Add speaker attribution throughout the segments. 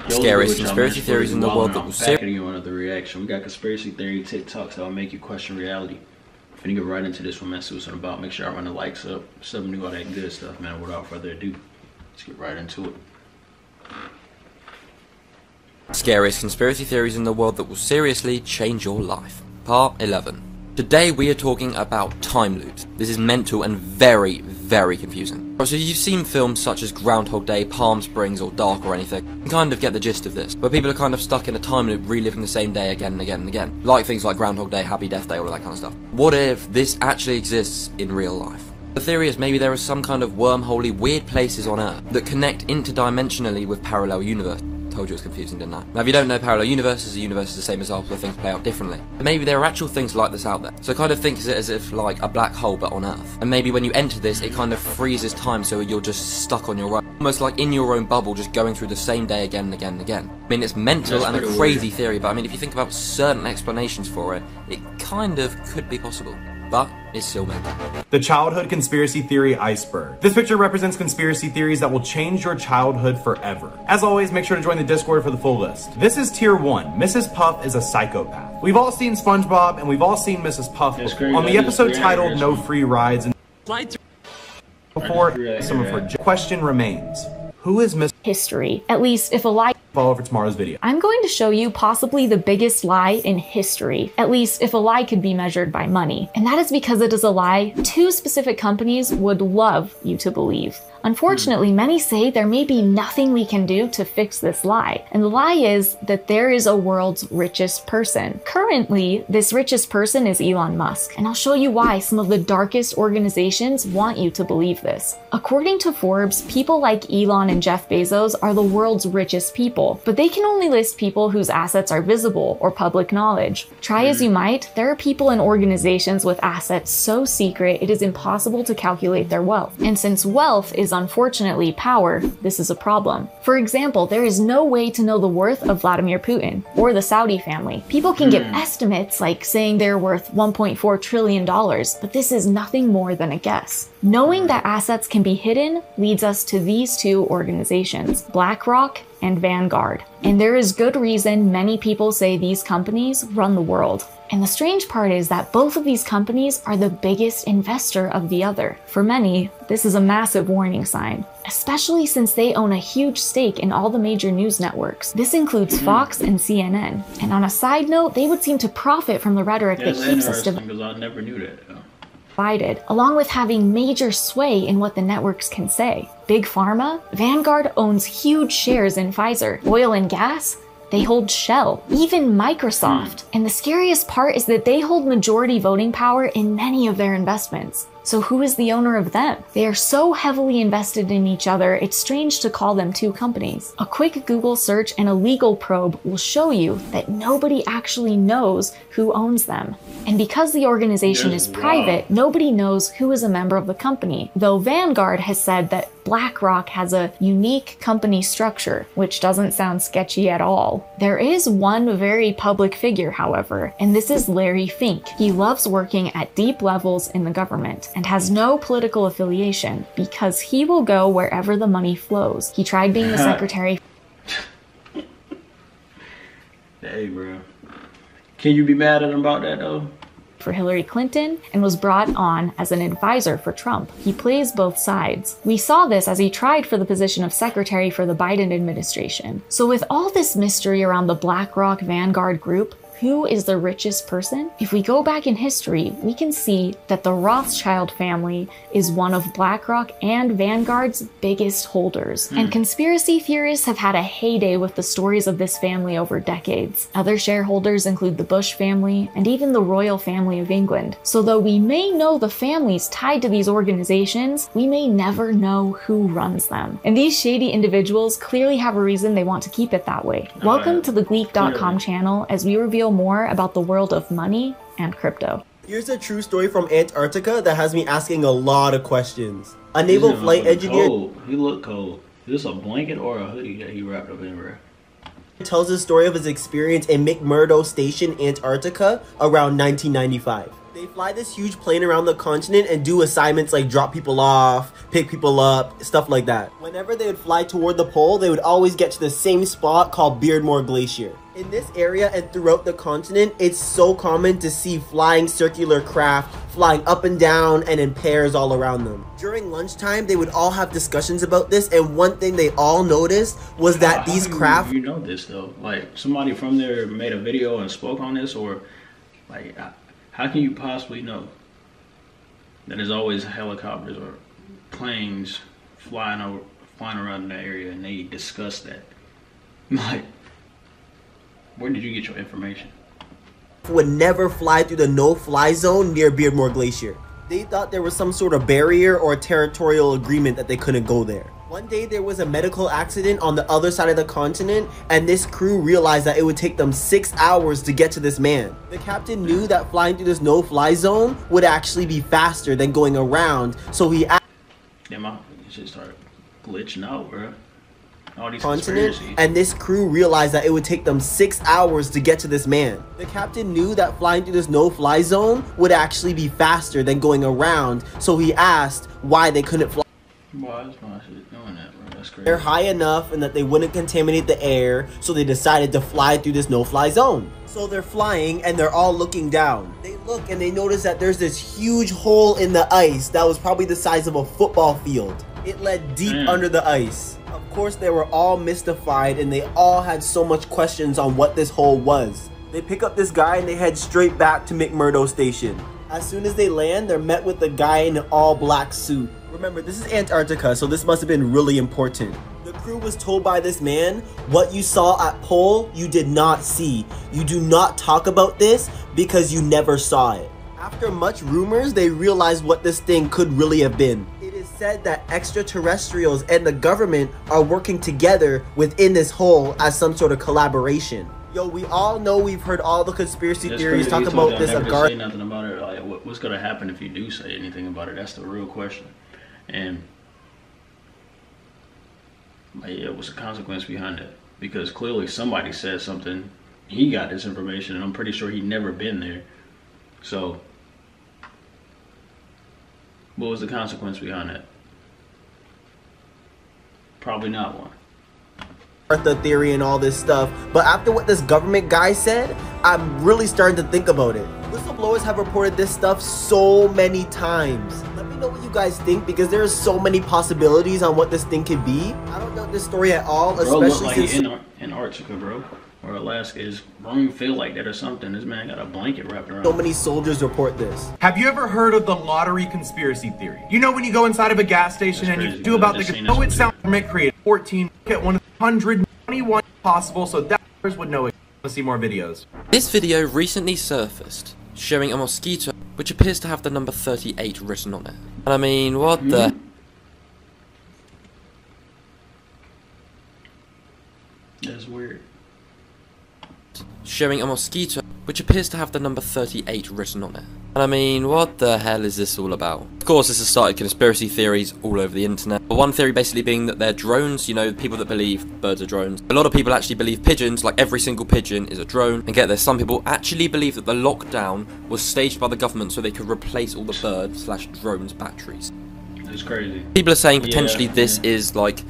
Speaker 1: Scariest conspiracy theories in the world that will
Speaker 2: back at you on another reaction. We got conspiracy theory TikToks that will make you question reality. If you get right into this one, man, see what's it about. Make sure I run the likes up, sub new, all that good stuff, man. Without further ado, let's get right into it.
Speaker 1: Scariest conspiracy theories in the world that will seriously change your life. Part 11. Today we are talking about time loops. This is mental and very, very confusing. So you've seen films such as Groundhog Day, Palm Springs, or Dark or anything. You can kind of get the gist of this, where people are kind of stuck in a time loop reliving the same day again and again and again. Like things like Groundhog Day, Happy Death Day, all that kind of stuff. What if this actually exists in real life? The theory is maybe there are some kind of wormholey weird places on Earth that connect interdimensionally with parallel universes. Told you it was confusing, didn't I? Now if you don't know parallel universes, a universe is the same as ours where things play out differently. But maybe there are actual things like this out there. So kind of think of it as if like a black hole but on Earth. And maybe when you enter this, it kind of freezes time so you're just stuck on your own. Almost like in your own bubble, just going through the same day again and again and again. I mean, it's mental and a crazy theory, but I mean, if you think about certain explanations for it, it kind of could be possible. But it's still mental.
Speaker 3: The childhood conspiracy theory iceberg. This picture represents conspiracy theories that will change your childhood forever. As always, make sure to join the Discord for the full list. This is tier 1. Mrs. Puff is a psychopath. We've all seen SpongeBob and we've all seen Mrs. Puff on the episode titled No Free Rides. And before some of her question remains. Who is Miss
Speaker 4: History? At least if a lie
Speaker 3: follow for tomorrow's video.
Speaker 4: I'm going to show you possibly the biggest lie in history, at least if a lie could be measured by money. And that is because it is a lie two specific companies would love you to believe. Unfortunately, many say there may be nothing we can do to fix this lie. And the lie is that there is a world's richest person. Currently, this richest person is Elon Musk. And I'll show you why some of the darkest organizations want you to believe this. According to Forbes, people like Elon and Jeff Bezos are the world's richest people. But they can only list people whose assets are visible or public knowledge. Try as you might, there are people and organizations with assets so secret it is impossible to calculate their wealth. And since wealth is unfortunately power, this is a problem. For example, there is no way to know the worth of Vladimir Putin or the Saudi family. People can give estimates like saying they're worth $1.4 trillion, but this is nothing more than a guess. Knowing that assets can be hidden leads us to these two organizations, BlackRock and Vanguard. And there is good reason many people say these companies run the world. And the strange part is that both of these companies are the biggest investor of the other. For many, this is a massive warning sign, especially since they own a huge stake in all the major news networks. This includes Fox and CNN. And on a side note, they would seem to profit from the rhetoric that keeps us
Speaker 2: because I never knew that.
Speaker 4: divided, along with having major sway in what the networks can say. Big Pharma? Vanguard owns huge shares in Pfizer. Oil and gas? They hold Shell, even Microsoft. And the scariest part is that they hold majority voting power in many of their investments. So who is the owner of them? They are so heavily invested in each other, it's strange to call them two companies. A quick Google search and a legal probe will show you that nobody actually knows who owns them. And because the organization is private, nobody knows who is a member of the company, though Vanguard has said that BlackRock has a unique company structure, which doesn't sound sketchy at all. There is one very public figure, however, and this is Larry Fink. He loves working at deep levels in the government and has no political affiliation because he will go wherever the money flows. He tried being the secretary.
Speaker 2: Hey, bro. Can you be mad at him about that, though?
Speaker 4: For Hillary Clinton and was brought on as an advisor for Trump. He plays both sides. We saw this as he tried for the position of secretary for the Biden administration. So with all this mystery around the BlackRock Vanguard group, who is the richest person? If we go back in history, we can see that the Rothschild family is one of BlackRock and Vanguard's biggest holders. And conspiracy theorists have had a heyday with the stories of this family over decades. Other shareholders include the Bush family and even the royal family of England. So though we may know the families tied to these organizations, we may never know who runs them. And these shady individuals clearly have a reason they want to keep it that way. Welcome to the Gleek.com channel as we reveal more about the world of money and crypto.
Speaker 5: Here's a true story from Antarctica that has me asking a lot of questions. A naval flight engineer...
Speaker 2: Cold. He looked cold. Is this a blanket or a hoodie that he wrapped up in, bro?
Speaker 5: Tells the story of his experience in McMurdo Station, Antarctica, around 1995. They fly this huge plane around the continent and do assignments like drop people off, pick people up, stuff like that. Whenever they would fly toward the pole, they would always get to the same spot called Beardmore Glacier. In this area and throughout the continent, it's so common to see flying circular craft flying up and down and in pairs all around them. During lunchtime, they would all have discussions about this, and one thing they all noticed was that these craft...
Speaker 2: You know this though? Like, somebody from there made a video and spoke on this, or like... How can you possibly know that there's always helicopters or planes flying around in that area and they discuss that? Like, where did you get your information?
Speaker 5: Would never fly through the no-fly zone near Beardmore Glacier. They thought there was some sort of barrier or territorial agreement that they couldn't go there. One day there was a medical accident on the other side of the continent, and this crew realized that it would take them 6 hours to get to this man. The captain knew that flying through this no-fly zone would actually be faster than going around, so he asked
Speaker 2: my shit started glitching out, bro. All these
Speaker 5: continent, and this crew realized that it would take them 6 hours to get to this man. The captain knew that flying through this no-fly zone would actually be faster than going around, so he asked why they couldn't fly.
Speaker 2: Why is my shit doing that, bro? That's crazy.
Speaker 5: They're high enough and that they wouldn't contaminate the air, so they decided to fly through this no-fly zone. So they're flying and they're all looking down. They look and they notice that there's this huge hole in the ice that was probably the size of a football field. It led deep under the ice. Of course, they were all mystified and they all had so much questions on what this hole was. They pick up this guy and they head straight back to McMurdo Station. As soon as they land, they're met with the guy in an all-black suit. Remember, this is Antarctica, so this must have been really important. The crew was told by this man, what you saw at pole, you did not see. You do not talk about this because you never saw it. After much rumors, they realized what this thing could really have been. It is said that extraterrestrials and the government are working together within this hole as some sort of collaboration. Yo, we all know, we've heard all the conspiracy theories talk about this.
Speaker 2: Never say nothing about it. Like, what's gonna happen if you do say anything about it? That's the real question. And like, yeah, what's the consequence behind it? Because clearly somebody said something. He got this information, and I'm pretty sure he'd never been there. So, what was the consequence behind that? Probably not one.
Speaker 5: The theory and all this stuff, but after what this government guy said, I'm really starting to think about it. Whistleblowers have reported this stuff so many times. Let me know what you guys think, because there are so many possibilities on what this thing could be. I don't doubt this story at all, especially since
Speaker 2: Antarctica, bro, or Alaska is wrong, feel like that or something. This man got a blanket wrapped around.
Speaker 5: So many soldiers report this.
Speaker 3: Have you ever heard of the lottery conspiracy theory? You know, when you go inside of a gas station and you do about the it sounds government created 14 get 121 possible, so that would know it. Let's see more videos.
Speaker 1: This video recently surfaced showing a mosquito which appears to have the number 38 written on it. And I mean, what the?
Speaker 2: That's weird.
Speaker 1: Showing a mosquito which appears to have the number 38 written on it. And I mean, what the hell is this all about? Of course, this has started conspiracy theories all over the internet. But one theory basically being that they're drones, you know, people that believe birds are drones. A lot of people actually believe pigeons, like every single pigeon is a drone. And get this, some people actually believe that the lockdown was staged by the government so they could replace all the bird/drones batteries.
Speaker 2: It's crazy.
Speaker 1: People are saying potentially this is like,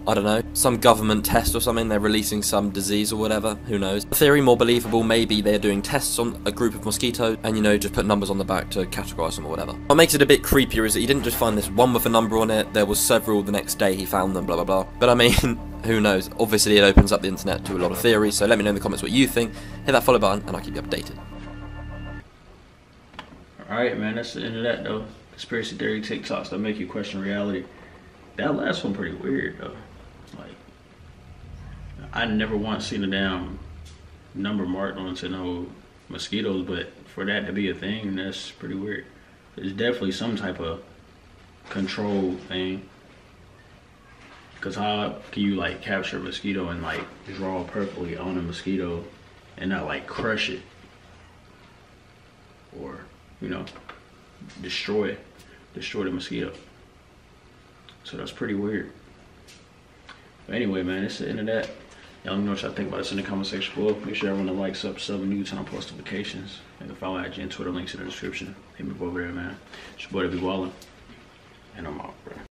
Speaker 1: I don't know, some government test or something. They're releasing some disease or whatever, who knows. The theory more believable, maybe they're doing tests on a group of mosquitoes and, you know, just put numbers on the back to categorize them or whatever. What makes it a bit creepier is that he didn't just find this one with a number on it, there was several the next day he found them, blah blah blah. But I mean, who knows? Obviously it opens up the internet to a lot of theories, so let me know in the comments what you think. Hit that follow button and I'll keep you updated.
Speaker 2: Alright, man, that's the end of that though. Conspiracy theory TikToks that make you question reality. That last one pretty weird though. Like, I never once seen a damn number marked onto no mosquitoes, but for that to be a thing, that's pretty weird. There's definitely some type of control thing. Cause how can you like capture a mosquito and like draw perfectly on a mosquito and not like crush it or, you know, destroy the mosquito? So that's pretty weird. But anyway, man, it's the end of that. Y'all let me know what y'all think about this in the comment section below. Make sure everyone likes up, sub, and turn on post notifications. And follow IG and Twitter, links in the description. Hit me over there, man. It's your boy DavidBWylin. And I'm out, bro.